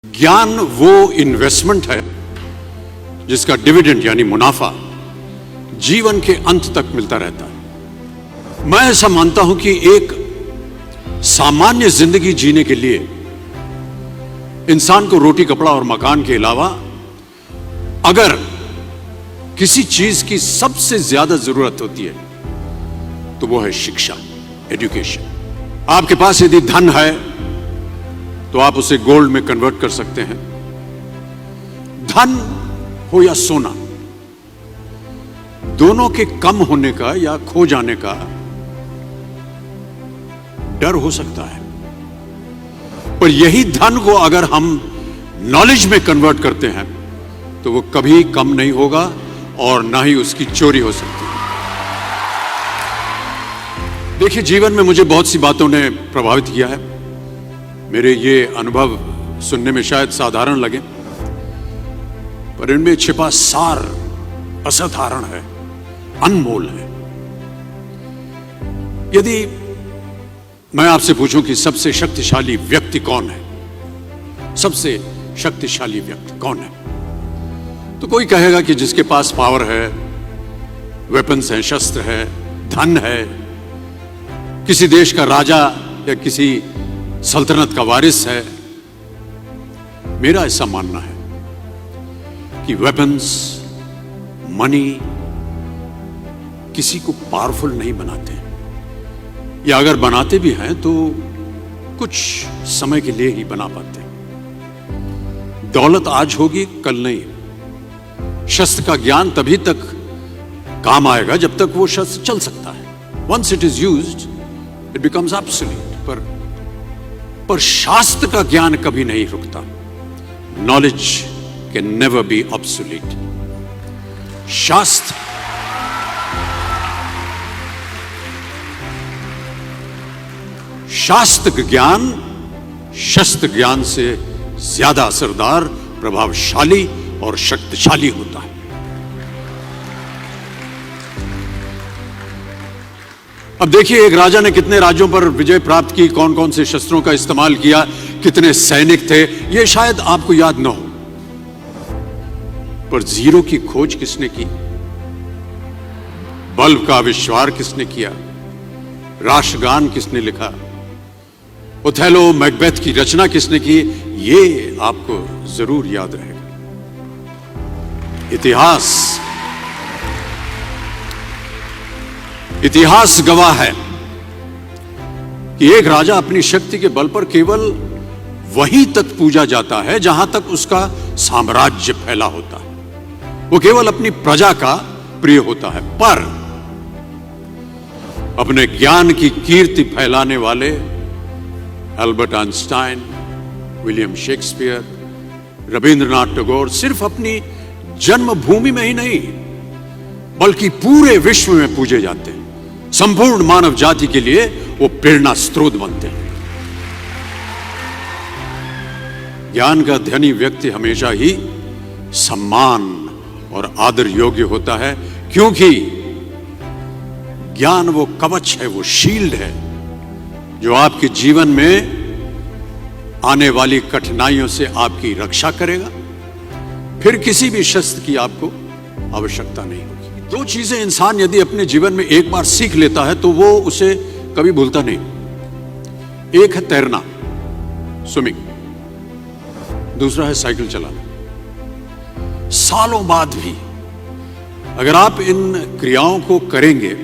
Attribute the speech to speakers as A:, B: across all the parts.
A: ज्ञान वो इन्वेस्टमेंट है जिसका डिविडेंड यानी मुनाफा जीवन के अंत तक मिलता रहता है। मैं ऐसा मानता हूं कि एक सामान्य जिंदगी जीने के लिए इंसान को रोटी कपड़ा और मकान के अलावा अगर किसी चीज की सबसे ज्यादा जरूरत होती है तो वो है शिक्षा, एजुकेशन। आपके पास यदि धन है तो आप उसे गोल्ड में कन्वर्ट कर सकते हैं। धन हो या सोना, दोनों के कम होने का या खो जाने का डर हो सकता है, पर यही धन को अगर हम नॉलेज में कन्वर्ट करते हैं तो वो कभी कम नहीं होगा और ना ही उसकी चोरी हो सकती है। देखिए, जीवन में मुझे बहुत सी बातों ने प्रभावित किया है। मेरे ये अनुभव सुनने में शायद साधारण लगे, पर इनमें छिपा सार असाधारण है, अनमोल है। यदि मैं आपसे पूछूं कि सबसे शक्तिशाली व्यक्ति कौन है, सबसे शक्तिशाली व्यक्ति कौन है, तो कोई कहेगा कि जिसके पास पावर है, वेपन्स हैं, शस्त्र है, धन है, किसी देश का राजा या किसी सल्तनत का वारिस है। मेरा ऐसा मानना है कि वेपन्स, मनी किसी को पावरफुल नहीं बनाते, या अगर बनाते भी हैं तो कुछ समय के लिए ही बना पाते हैं। दौलत आज होगी, कल नहीं। शस्त्र का ज्ञान तभी तक काम आएगा जब तक वो शस्त्र चल सकता है। Once it is used it becomes obsolete. पर शास्त्र का ज्ञान कभी नहीं रुकता। Knowledge can never be obsolete. शास्त्र ज्ञान शस्त्र ज्ञान से ज्यादा असरदार, प्रभावशाली और शक्तिशाली होता है। अब देखिए, एक राजा ने कितने राज्यों पर विजय प्राप्त की, कौन कौन से शस्त्रों का इस्तेमाल किया, कितने सैनिक थे, यह शायद आपको याद न हो, पर जीरो की खोज किसने की, बल्ब का आविष्कार किसने किया, राष्ट्रगान किसने लिखा, ओथेलो मैकबेथ की रचना किसने की, ये आपको जरूर याद रहेगा। इतिहास गवाह है कि एक राजा अपनी शक्ति के बल पर केवल वहीं तक पूजा जाता है जहां तक उसका साम्राज्य फैला होता है। वो केवल अपनी प्रजा का प्रिय होता है। पर अपने ज्ञान की कीर्ति फैलाने वाले Albert Einstein, William Shakespeare, Rabindranath Tagore सिर्फ अपनी जन्मभूमि में ही नहीं बल्कि पूरे विश्व में पूजे जाते हैं। संपूर्ण मानव जाति के लिए वो प्रेरणा स्रोत बनते हैं। ज्ञान का धनी व्यक्ति हमेशा ही सम्मान और आदर योग्य होता है, क्योंकि ज्ञान वो कवच है, वो शील्ड है जो आपके जीवन में आने वाली कठिनाइयों से आपकी रक्षा करेगा। फिर किसी भी शस्त्र की आपको आवश्यकता नहीं होगी। दो चीजें इंसान यदि अपने जीवन में एक बार सीख लेता है तो वो उसे कभी भूलता नहीं। एक है तैरना, स्विमिंग, दूसरा है साइकिल चलाना। सालों बाद भी अगर आप इन क्रियाओं को करेंगे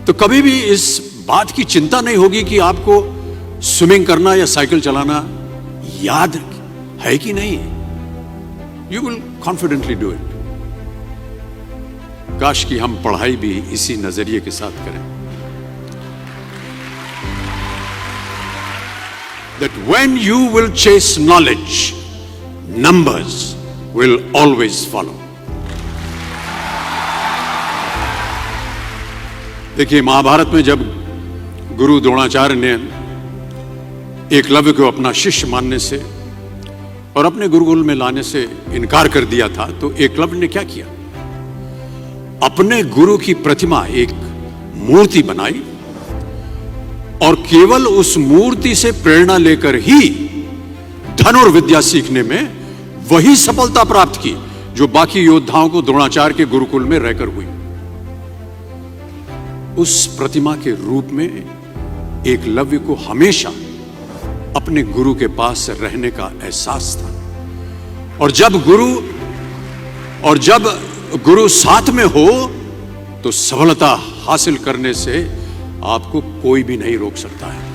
A: तो कभी भी इस बात की चिंता नहीं होगी कि आपको स्विमिंग करना या साइकिल चलाना याद है कि नहीं। You will confidently do it. काश कि हम पढ़ाई भी इसी नजरिए के साथ करें, that when you will chase knowledge, numbers will always follow. देखिए, महाभारत में जब गुरु द्रोणाचार्य ने एकलव्य को अपना शिष्य मानने से और अपने गुरुकुल में लाने से इनकार कर दिया था, तो एकलव्य ने क्या किया, अपने गुरु की प्रतिमा, एक मूर्ति बनाई और केवल उस मूर्ति से प्रेरणा लेकर ही धनुर्विद्या सीखने में वही सफलता प्राप्त की जो बाकी योद्धाओं को द्रोणाचार्य के गुरुकुल में रहकर हुई। उस प्रतिमा के रूप में एकलव्य को हमेशा अपने गुरु के पास रहने का एहसास था। और जब गुरु साथ में हो तो सफलता हासिल करने से आपको कोई भी नहीं रोक सकता है।